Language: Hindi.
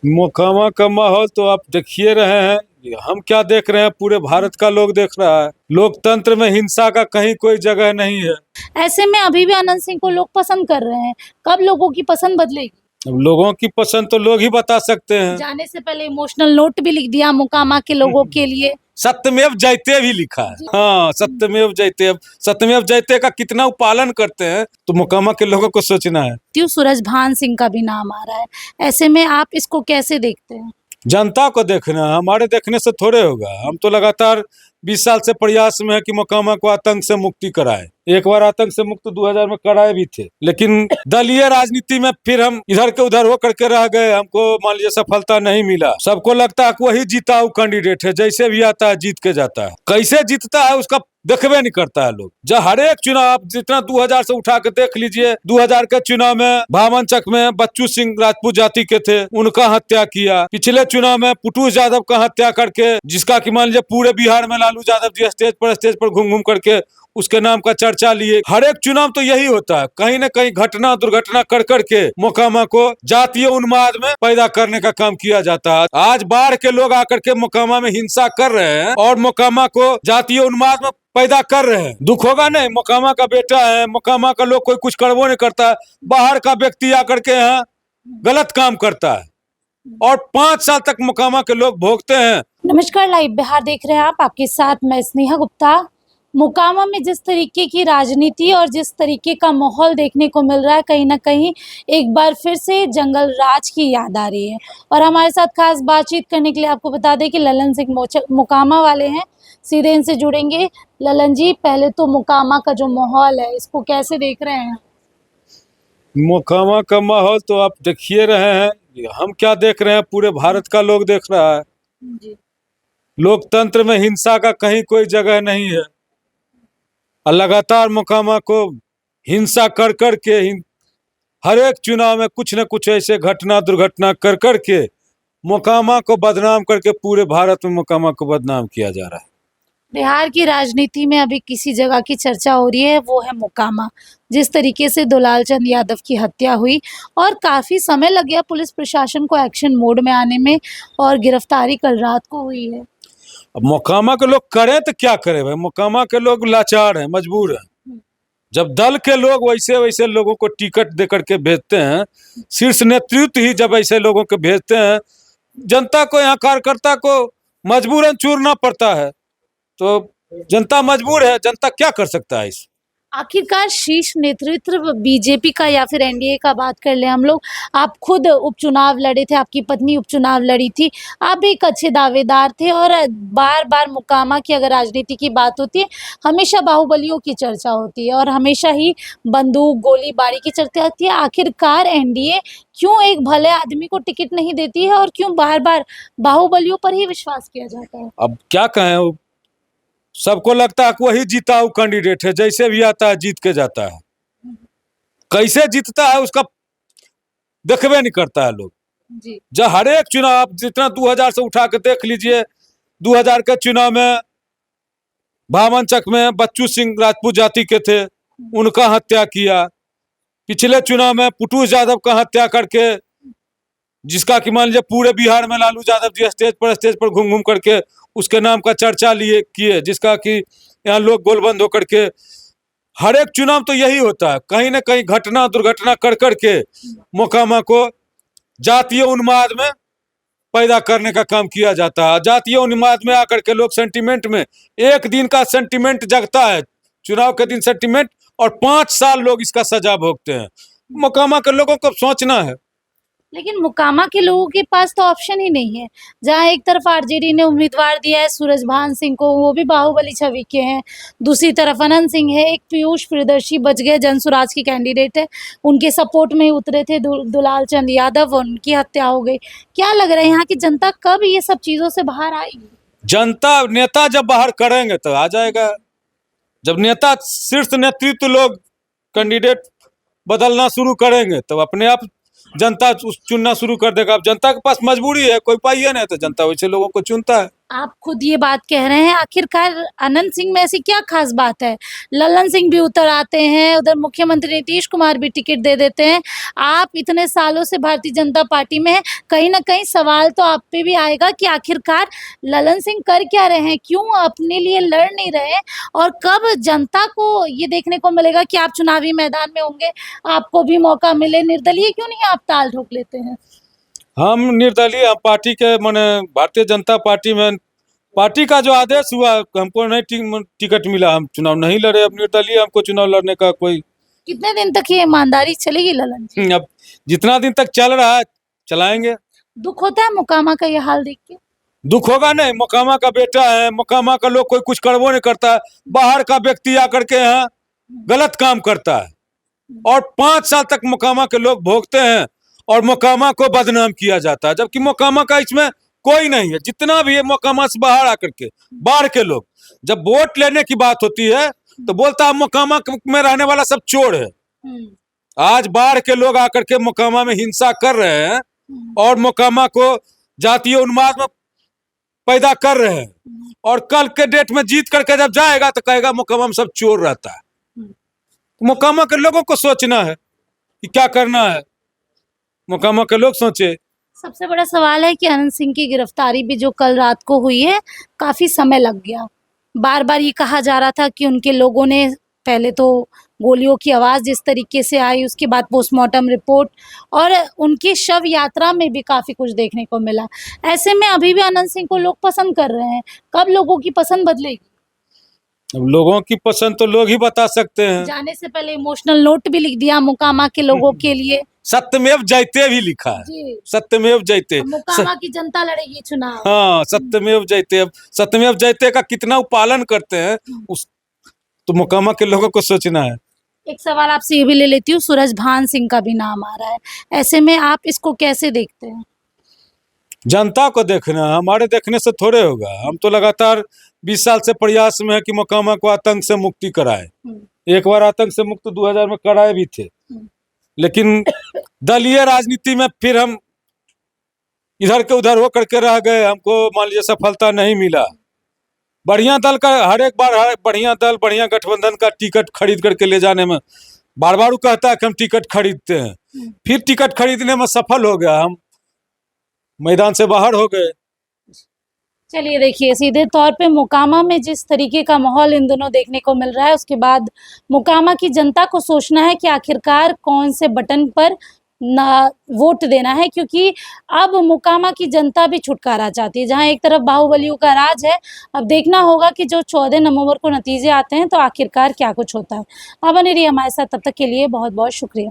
मोकामा का माहौल तो आप देखिए रहे हैं। हम क्या देख रहे हैं, पूरे भारत का लोग देख रहा है। लोकतंत्र में हिंसा का कहीं कोई जगह नहीं है। ऐसे में अभी भी अनंत सिंह को लोग पसंद कर रहे हैं। कब लोगों की पसंद बदलेगी? अब लोगों की पसंद तो लोग ही बता सकते हैं। जाने से पहले इमोशनल नोट भी लिख दिया मोकामा के लोगों के लिए। सत्यमेव जयते भी लिखा है। हाँ, सत्यमेव जयते। अब सत्यमेव जयते का कितना पालन करते हैं तो मोकामा के लोगों को सोचना है। त्यों सूरजभान सिंह का भी नाम आ रहा है। ऐसे में आप इसको कैसे देखते हैं? जनता को देखना है, हमारे देखने से थोड़े होगा। हम तो लगातार 20 साल से प्रयास में है कि मोकामा को आतंक से मुक्ति कराए। एक बार आतंक से मुक्त 2000 में कराए भी थे, लेकिन दलीय राजनीति में फिर हम इधर के उधर हो करके रह गए। हमको मान लीजिए सफलता नहीं मिला। सबको लगता है कि वही जीता हुआ कैंडिडेट है, जैसे भी आता है जीत के जाता है। कैसे जीतता है उसका देखबे नहीं करता है लोग। जब हर एक चुनाव आप जितना 2000 से उठा के देख लीजिए, 2000 के चुनाव में भावनचक में बच्चू सिंह राजपूत जाति के थे, उनका हत्या किया। पिछले चुनाव में पुटूस यादव का हत्या करके, जिसका कि मान लीजिए पूरे बिहार में लालू यादव जी स्टेज पर घूम घूम करके उसके नाम का चर्चा लिए। हर एक चुनाव तो यही होता है, कहीं न कहीं घटना दुर्घटना कर करके मोकामा को जातीय उन्माद में पैदा करने का काम किया जाता है। आज बाढ़ के लोग आकर के मोकामा में हिंसा कर रहे हैं और मोकामा को जातीय उन्माद में पैदा कर रहे हैं। दुख होगा नहीं, मोकामा का बेटा है, मोकामा का लोग कोई कुछ करवो नहीं करता है। बाहर का व्यक्ति आकर के यहाँ गलत काम करता है और 5 साल तक मोकामा के लोग भोगते हैं। नमस्कार, लाइव बिहार देख रहे हैं आप। आपके साथ मैं स्नेहा गुप्ता। मोकामा में जिस तरीके की राजनीति और जिस तरीके का माहौल देखने को मिल रहा है, कहीं ना कहीं एक बार फिर से जंगल राज की याद आ रही है। और हमारे साथ खास बातचीत करने के लिए आपको बता दें कि ललन सिंह मोकामा वाले हैं। सीधे इनसे जुड़ेंगे। ललन जी, पहले तो मोकामा का जो माहौल है इसको कैसे देख रहे हैं? मोकामा का माहौल तो आप देखिए रहे हैं। हम क्या देख रहे हैं, पूरे भारत का लोग देख रहा है। जी। लोकतंत्र में हिंसा का कहीं कोई जगह नहीं है और लगातार मोकामा को हिंसा कर कर के हर एक चुनाव में कुछ न कुछ ऐसे घटना दुर्घटना कर कर के मोकामा को बदनाम करके पूरे भारत में मोकामा को बदनाम किया जा रहा है। बिहार की राजनीति में अभी किसी जगह की चर्चा हो रही है, वो है मोकामा। जिस तरीके से दुलाल चंद यादव की हत्या हुई और काफी समय लग गया पुलिस प्रशासन को एक्शन मोड में आने में, और गिरफ्तारी कल रात को हुई है। अब मोकामा के लोग करें तो क्या करें भाई, मोकामा के लोग लाचार हैं, मजबूर हैं। जब दल के लोग वैसे वैसे लोगों को टिकट दे करके भेजते हैं, शीर्ष नेतृत्व ही जब ऐसे लोगों को भेजते हैं, जनता को, यहाँ कार्यकर्ता को मजबूरन चूरना पड़ता है। तो जनता मजबूर है, जनता क्या कर सकता है इस। आखिरकार शीर्ष नेतृत्व बीजेपी का या फिर एनडीए का बात कर ले हम लोग, आप खुद उपचुनाव लड़े थे, आपकी पत्नी उपचुनाव लड़ी थी, आप भी एक अच्छे दावेदार थे। और बार बार मोकामा की अगर राजनीति की बात होती है, हमेशा बाहुबलियों की चर्चा होती है और हमेशा ही बंदूक गोलीबारी की चर्चा होती है। आखिरकार एनडीए क्यों एक भले आदमी को टिकट नहीं देती है और क्यों बार बार बाहुबलियों पर ही विश्वास किया जाता है? अब क्या कहें, सबको लगता है कि वही जीता हुआ कैंडिडेट है, जैसे भी आता है जीत के जाता है। कैसे जीतता है उसका देखबे नहीं करता है लोग। जी। जब हर एक चुनाव आप जितना 2000 से उठा के देख लीजिए, 2000 के चुनाव में भावनचक में बच्चू सिंह राजपूत जाति के थे, उनका हत्या किया। पिछले चुनाव में पुटूस यादव का हत्या करके, जिसका कि मान लीजिए पूरे बिहार में लालू यादव जी स्टेज पर घूम घूम करके उसके नाम का चर्चा लिए किए, जिसका कि यहाँ लोग गोलबंद होकर के। हर एक चुनाव तो यही होता है, कहीं न कहीं घटना दुर्घटना कर कर के मोकामा को जातीय उन्माद में पैदा करने का काम किया जाता है। जातीय उन्माद में आकर के लोग सेंटिमेंट में, एक दिन का सेंटिमेंट जगता है, चुनाव के दिन सेंटिमेंट, और 5 साल लोग इसका सजा भोगते हैं। मोकामा के लोगों को सोचना है। लेकिन मोकामा के लोगों के पास तो ऑप्शन ही नहीं है। जहां एक तरफ आरजेडी ने उम्मीदवार दिया है सूरजभान सिंह को, वो भी बाहुबली छवि के हैं। दूसरी तरफ अनंत सिंह है, एक पीयूष प्रियदर्शी बच गए, जनसुराज की कैंडिडेट है, उनके सपोर्ट में उतरे थे दुलाल चंद यादव, उनकी हत्या हो गई। क्या लग रहा है यहाँ की जनता कब ये सब चीजों से बाहर आएगी? जनता, नेता जब बाहर करेंगे तो आ जाएगा। जब नेता शीर्ष नेतृत्व लोग कैंडिडेट बदलना शुरू करेंगे तो अपने आप जनता चुनना शुरू कर देगा। अब जनता के पास मजबूरी है, कोई उपाय नहीं, तो जनता वैसे लोगों को चुनता है। आप खुद ये बात कह रहे हैं, आखिरकार अनंत सिंह में ऐसी क्या खास बात है? ललन सिंह भी उतर आते हैं, उधर मुख्यमंत्री नीतीश कुमार भी टिकट दे देते हैं। आप इतने सालों से भारतीय जनता पार्टी में हैं, कहीं न कहीं सवाल तो आप पे भी आएगा कि आखिरकार ललन सिंह कर क्या रहे हैं? क्यों अपने लिए लड़ नहीं रहे हैं? और कब जनता को ये देखने को मिलेगा कि आप चुनावी मैदान में होंगे, आपको भी मौका मिले? निर्दलीय क्यों नहीं आप ताल ठोक लेते हैं? हम निर्दलीय, हम पार्टी के माने भारतीय जनता पार्टी में पार्टी का जो आदेश हुआ, हमको नहीं टिकट मिला, हम चुनाव नहीं लड़े। अब निर्दलीय, हमको चुनाव लड़ने का कोई कितने दिन तक ये ईमानदारी चलेगी ललन जी? अब जितना दिन तक चल रहा है चलाएंगे। दुःख होता है मोकामा का ये हाल देख के? दुख होगा नहीं, मोकामा का बेटा है, मोकामा का लोग कोई कुछ करवो नहीं करता है। बाहर का व्यक्ति आकर के यहाँ गलत काम करता है और 5 साल तक मोकामा के लोग भोगते हैं और मोकामा को बदनाम किया जाता है, जबकि मोकामा का इसमें कोई नहीं है। जितना भी है मोकामा से बाहर आकर के, बाहर के लोग, जब वोट लेने की बात होती है तो बोलता है मोकामा में रहने वाला सब चोर है। आज बाहर के लोग आकर के मोकामा में हिंसा कर रहे हैं और मोकामा को जातीय उन्माद में पैदा कर रहे हैं, और कल के डेट में जीत करके जब जाएगा तो कहेगा मोकामा में सब चोर रहता है। मोकामा के लोगों को सोचना है कि क्या करना है, मोकामा के लोग सोचे। सबसे बड़ा सवाल है कि अनंत सिंह की गिरफ्तारी भी जो कल रात को हुई है, काफी समय लग गया। बार बार ये कहा जा रहा था कि उनके लोगों ने पहले तो गोलियों की आवाज जिस तरीके से आई, उसके बाद पोस्टमार्टम रिपोर्ट और उनकी शव यात्रा में भी काफी कुछ देखने को मिला। ऐसे में अभी भी अनंत सिंह को लोग पसंद कर रहे हैं, कब लोगों की पसंद बदलेगी? अब लोगों की पसंद तो लोग ही बता सकते हैं। जाने से पहले इमोशनल नोट भी लिख दिया मोकामा के लोगों के लिए। सत्यमेव जयते भी लिखा है, जी। सत्यमेव जयते। मोकामा की जनता लड़ेगी चुनाव। हाँ, सत्यमेव जयते। अब सत्यमेव जयते का कितना पालन करते हैं उस, तो मोकामा के लोगों को सोचना है। एक सवाल आपसे ये भी ले लेती हूँ, सूरजभान सिंह का भी नाम आ रहा है, ऐसे में आप इसको कैसे देखते हैं? जनता को देखना है, हमारे देखने से थोड़े होगा। हम तो लगातार 20 साल से प्रयास में है कि मोकामा को आतंक से मुक्ति कराए। एक बार आतंक से मुक्त 2000 में कराए भी थे, लेकिन दलीय राजनीति में फिर हम इधर के उधर हो करके रह गए। हमको मान लीजिए सफलता नहीं मिला। बढ़िया दल का हर एक बार बढ़िया दल, बढ़िया गठबंधन का टिकट खरीद करके ले जाने में बार बार वो कहता है कि हम टिकट खरीदते हैं, फिर टिकट खरीदने में सफल हो गया, हम मैदान से बाहर हो गए। चलिए देखिए, सीधे तौर पे मोकामा में जिस तरीके का माहौल इन दोनों देखने को मिल रहा है, उसके बाद मोकामा की जनता को सोचना है कि आखिरकार कौन से बटन पर ना वोट देना है, क्योंकि अब मोकामा की जनता भी छुटकारा चाहती है। जहां एक तरफ बाहुबलियों का राज है, अब देखना होगा कि जो 14 नवंबर को नतीजे आते हैं तो आखिरकार क्या कुछ होता है। अब बने रहिए हमारे साथ, तब तक के लिए बहुत बहुत शुक्रिया।